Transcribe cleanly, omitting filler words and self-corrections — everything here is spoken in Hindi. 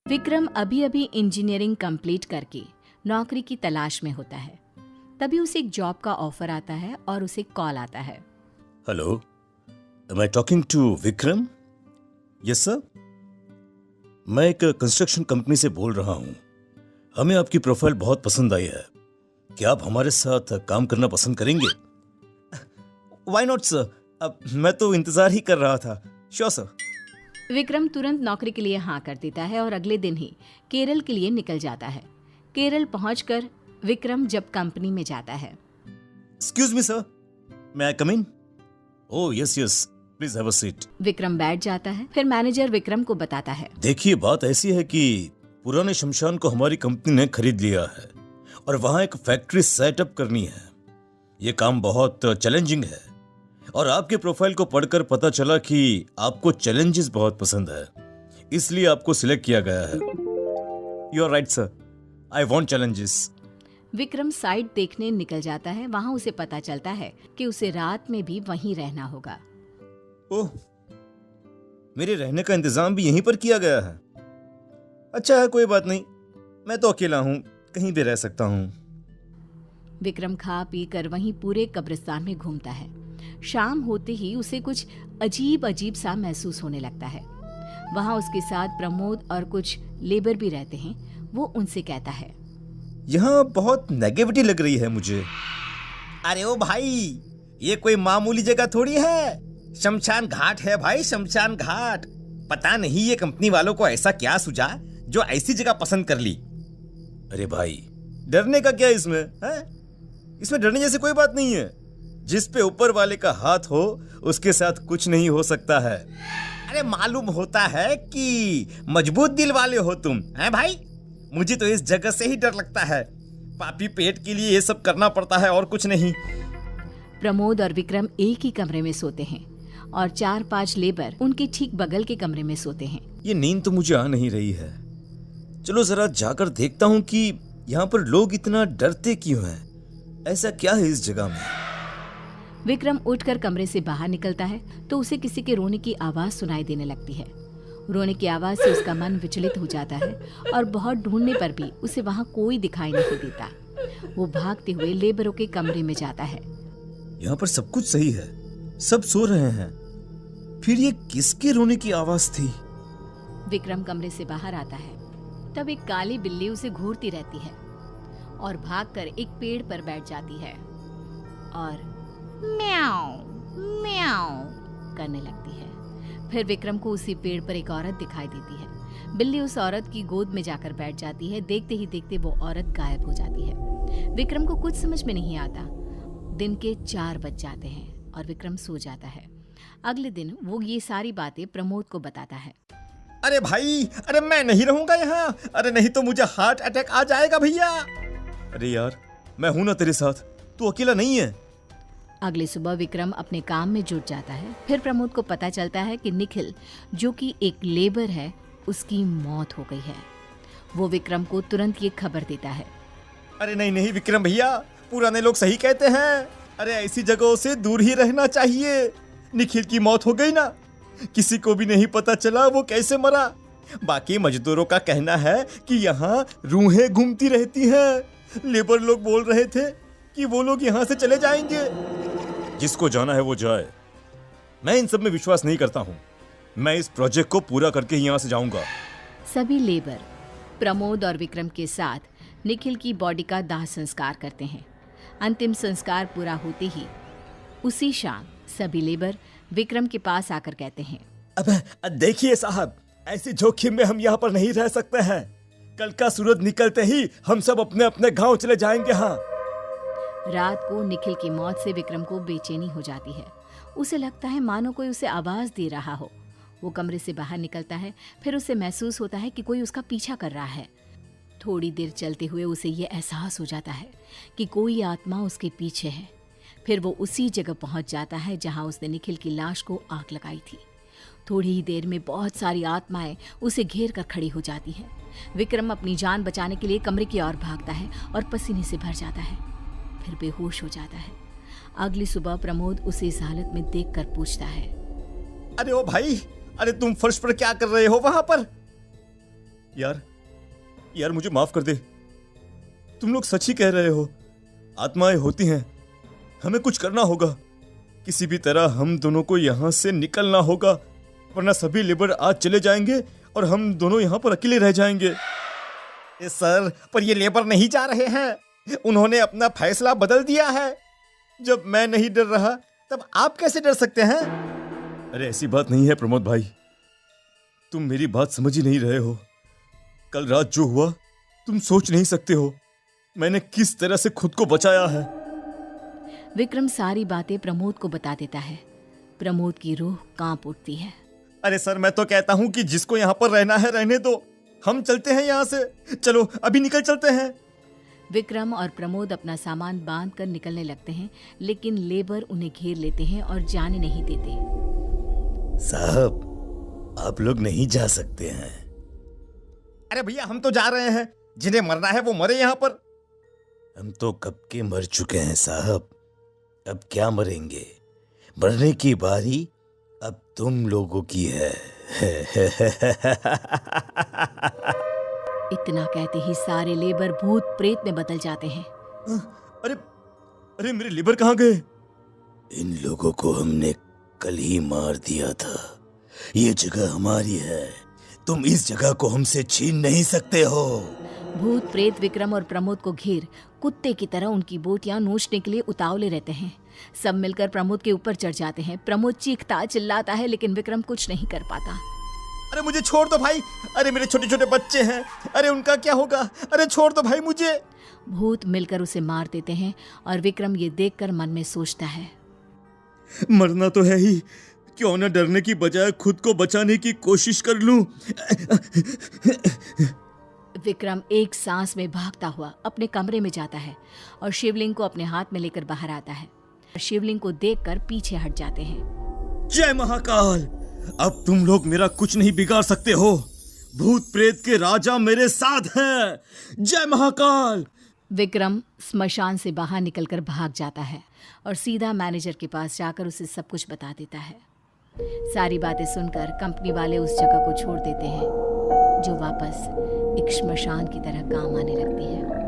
विक्रम अभी अभी इंजीनियरिंग कंप्लीट करके नौकरी की तलाश में होता है। तभी उसे एक जॉब का ऑफर आता है और उसे कॉल आता है। Hello, am I talking to Vikram? Yes sir, मैं एक कंस्ट्रक्शन कंपनी से बोल रहा हूँ। हमें आपकी प्रोफाइल बहुत पसंद आई है। क्या आप हमारे साथ काम करना पसंद करेंगे? व्हाई नॉट सर, अब मैं तो इंतजार ही कर रहा था। Sure sir. विक्रम तुरंत नौकरी के लिए हाँ कर देता है और अगले दिन ही केरल के लिए निकल जाता है। केरल पहुंचकर विक्रम जब कंपनी में जाता है। Excuse me sir, may I come in? Oh yes yes, please have a seat. Vikram बैठ जाता है। फिर मैनेजर विक्रम को बताता है। देखिए, बात ऐसी है कि पुराने शमशान को हमारी कंपनी ने खरीद लिया है और वहां एक फैक्ट्री सेटअप करनी है। ये काम बहुत चैलेंजिंग है और आपके प्रोफाइल को पढ़कर पता चला कि आपको चैलेंजेस बहुत पसंद है, इसलिए आपको सिलेक्ट किया गया है। You are right sir, I want challenges. Vikram site देखने निकल जाता है। वहां उसे पता चलता है कि उसे रात में भी वहीं रहना होगा। ओह, मेरे रहने का इंतजाम भी यहीं पर किया गया है। अच्छा है, कोई बात नहीं, मैं तो अकेला हूँ, कहीं भी रह सकता हूँ। विक्रम खा पी कर वहीं पूरे कब्रिस्तान में घूमता है। शाम होते ही उसे कुछ अजीब अजीब सा महसूस होने लगता है। वहां उसके साथ प्रमोद और कुछ लेबर भी रहते हैं। वो उनसे कहता है, यहाँ बहुत नेगेटिविटी लग रही है मुझे। अरे ओ भाई, ये कोई मामूली जगह थोड़ी है, शमशान घाट है भाई, शमशान घाट। पता नहीं ये कंपनी वालों को ऐसा क्या सूझा जो ऐसी जगह पसंद कर ली। अरे भाई, डरने का क्या इसमें है? इसमें डरने जैसी कोई बात नहीं है। जिस पे ऊपर वाले का हाथ हो उसके साथ कुछ नहीं हो सकता है। अरे मालूम होता है कि मजबूत दिल वाले हो तुम, हैं भाई? मुझे तो इस जगह से ही डर लगता है। पापी पेट के लिए ये सब करना पड़ता है और कुछ नहीं। प्रमोद और विक्रम एक ही कमरे में सोते हैं और 4-5 लेबर उनके ठीक बगल के कमरे में सोते हैं। ये नींद तो मुझे आ नहीं रही है। चलो जरा जाकर देखता हूँ कि यहाँ पर लोग इतना डरते क्यों हैं। ऐसा क्या है इस जगह में? विक्रम उठकर कमरे से बाहर निकलता है तो उसे किसी के रोने की आवाज सुनाई देने लगती है। रोने की आवाज से उसका मन विचलित हो जाता है और बहुत ढूंढने पर भी उसे वहां कोई दिखाई नहीं देता। वो भागते हुए लेबरों के कमरे में जाता है। यहाँ पर सब कुछ सही है, सब सो रहे हैं, फिर ये किसके रोने की आवाज थी? विक्रम कमरे से बाहर आता है। तब एक काली बिल्ली उसे घूरती रहती है और भागकर एक पेड़ पर बैठ जाती है और म्याऊ म्याऊ करने लगती है। फिर विक्रम को उसी पेड़ पर एक औरत दिखाई देती है। बिल्ली उस औरत की गोद में जाकर बैठ जाती है। देखते ही देखते वो औरत गायब हो जाती है। विक्रम को कुछ समझ में नहीं आता। दिन के 4 बज जाते हैं और विक्रम सो जाता है। अगले दिन वो ये सारी बातें प्रमोद को बताता है। अरे भाई, अरे मैं नहीं रहूंगा यहाँ। अरे नहीं तो मुझे हार्ट अटैक आ जाएगा भैया। अरे यार, मैं हूं ना तेरे साथ, तू अकेला नहीं है। अगली सुबह विक्रम अपने काम में जुट जाता है। फिर प्रमोद को पता चलता है कि निखिल, जो कि एक लेबर है, उसकी मौत हो गई है। वो विक्रम को तुरंत ये खबर देता है। अरे नहीं नहीं विक्रम भैया, पुराने लोग सही कहते हैं। अरे ऐसी जगहों से दूर ही रहना चाहिए। निखिल की मौत हो गई ना, किसी को भी नहीं पता चला वो कैसे मरा। बाकी मजदूरों का कहना है कि यहाँ रूहें घूमती रहती हैं। लेबर लोग बोल रहे थे कि वो लोग यहाँ से चले जाएंगे। जिसको जाना है वो जाए, मैं इन सब में विश्वास नहीं करता हूँ। मैं इस प्रोजेक्ट को पूरा करके ही यहाँ से जाऊंगा। सभी लेबर प्रमोद और विक्रम के साथ निखिल की बॉडी का दाह संस्कार करते हैं। अंतिम संस्कार पूरा होते ही उसी शाम सभी लेबर विक्रम के पास आकर कहते हैं, अब देखिए साहब, ऐसे जोखिम में हम यहाँ पर नहीं रह सकते हैं। कल का सूरज निकलते ही हम सब अपने अपने गांव चले जाएंगे। हाँ। रात को निखिल की मौत से विक्रम को बेचैनी हो जाती है। उसे लगता है मानो कोई उसे आवाज दे रहा हो। वो कमरे से बाहर निकलता है। फिर उसे महसूस होता है कि कोई उसका पीछा कर रहा है। थोड़ी देर चलते हुए उसे ये एहसास हो जाता है कि कोई आत्मा उसके पीछे है। फिर वो उसी जगह पहुंच जाता है जहां उसने निखिल की लाश को आग लगाई थी। थोड़ी ही देर में बहुत सारी आत्माएं उसे घेर कर खड़ी हो जाती हैं। विक्रम अपनी जान बचाने के लिए कमरे की ओर भागता है और पसीने से भर जाता है। फिर बेहोश हो जाता है। अगली सुबह प्रमोद उसे इस हालत में देखकर पूछता है, अरे ओ भाई, अरे तुम फर्श पर क्या कर रहे हो वहां पर? यार मुझे माफ कर दे। तुम लोग सच ही कह रहे हो, आत्माएं होती हैं, हमें कुछ करना होगा। किसी भी तरह हम दोनों को यहाँ से निकलना होगा, वरना सभी लेबर आज चले जाएंगे और हम दोनों यहाँ पर अकेले रह जाएंगे। सर, पर ये लेबर नहीं जा रहे हैं, उन्होंने अपना फैसला बदल दिया है। जब मैं नहीं डर रहा तब आप कैसे डर सकते हैं? अरे ऐसी बात नहीं है प्रमोद भाई, तुम मेरी बात समझ ही नहीं रहे हो। कल रात जो हुआ तुम सोच नहीं सकते हो, मैंने किस तरह से खुद को बचाया है। विक्रम सारी बातें प्रमोद को बता देता है। प्रमोद की रूह कांप उठती है। अरे सर, मैं तो कहता हूँ कि जिसको यहाँ पर रहना है रहने दो, हम चलते हैं यहाँ से। चलो अभी निकल चलते हैं। विक्रम और प्रमोद अपना सामान बांध कर निकलने लगते हैं, लेकिन लेबर उन्हें घेर लेते हैं और जाने नहीं देते। साहब, आप लोग नहीं जा सकते हैं। अरे भैया, हम तो जा रहे हैं, जिन्हें मरना है वो मरे यहाँ पर। हम तो कब के मर चुके हैं साहब, अब क्या मरेंगे? मरने की बारी अब तुम लोगों की है। इतना कहते ही सारे लेबर भूत प्रेत में बदल जाते हैं। अरे मेरे लेबर कहाँ गए? इन लोगों को हमने कल ही मार दिया था। ये जगह हमारी है, तुम इस जगह को हमसे छीन नहीं सकते हो। भूत प्रेत विक्रम और प्रमोद को घेर कुत्ते की तरह उनकी बोटियां नोचने के लिए उतावले रहते हैं। सब मिलकर प्रमोद के ऊपर चढ़ जाते हैं। प्रमोद चीखता चिल्लाता है, लेकिन विक्रम कुछ नहीं कर पाता। अरे मुझे छोड़ दो भाई, अरे मेरे छोटे छोटे बच्चे हैं, अरे उनका क्या होगा? अरे छोड़ दो भाई मुझे। भूत मिलकर उसे मार देते हैं और विक्रम ये देखकर मन में सोचता है, मरना तो है ही, क्यों न डरने की बजाय खुद को बचाने की कोशिश कर लूं। विक्रम एक सांस में भागता हुआ अपने कमरे में जाता है और शिवलिंग को अपने हाथ में लेकर बाहर आता है। शिवलिंग को देखकर पीछे हट जाते हैं। जय महाकाल, अब तुम लोग मेरा कुछ नहीं बिगाड़ सकते हो। भूत प्रेत के राजा मेरे साथ हैं। जय महाकाल। विक्रम स्मशान से बाहर निकलकर भाग जाता है और सीधा मैनेजर के पास जाकर उसे सब कुछ बता देता है। सारी बातें सुनकर कंपनी वाले उस जगह को छोड़ देते हैं, जो वापस एक श्मशान की तरह काम आने लगती है।